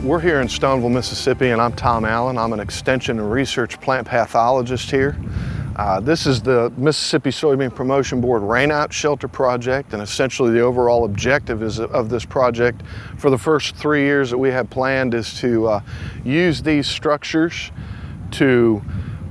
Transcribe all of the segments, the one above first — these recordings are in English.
We're here in Stoneville, Mississippi, and I'm Tom Allen. I'm an Extension and Research Plant Pathologist here. This is the Mississippi Soybean Promotion Board Rainout Shelter Project, and essentially the overall objective of this project for the first 3 years that we have planned is to use these structures to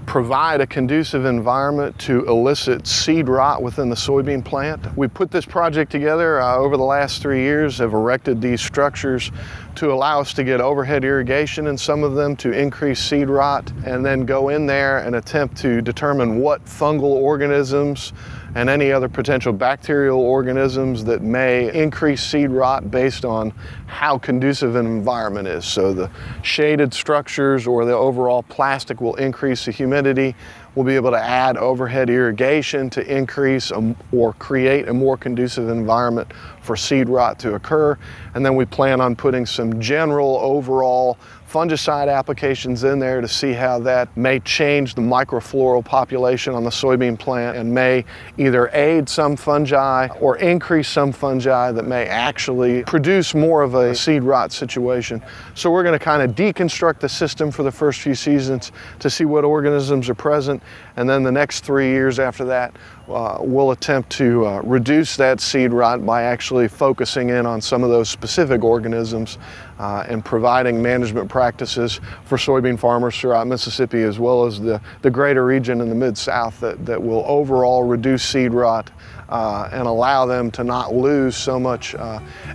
provide a conducive environment to elicit seed rot within the soybean plant. We put this project together over the last 3 years, have erected these structures to allow us to get overhead irrigation in some of them to increase seed rot, and then go in there and attempt to determine what fungal organisms and any other potential bacterial organisms that may increase seed rot based on how conducive an environment is. So the shaded structures or the overall plastic will increase the humidity. We'll be able to add overhead irrigation to increase or create a more conducive environment for seed rot to occur. And then we plan on putting some general overall fungicide applications in there to see how that may change the microfloral population on the soybean plant and may either aid some fungi or increase some fungi that may actually produce more of a seed rot situation. So we're going to kind of deconstruct the system for the first few seasons to see what organisms are present, and then the next 3 years after that we'll attempt to reduce that seed rot by actually focusing in on some of those specific organisms and providing management practices for soybean farmers throughout Mississippi, as well as the greater region in the Mid-South that will overall reduce seed rot and allow them to not lose so much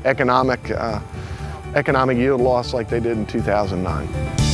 economic yield loss like they did in 2009.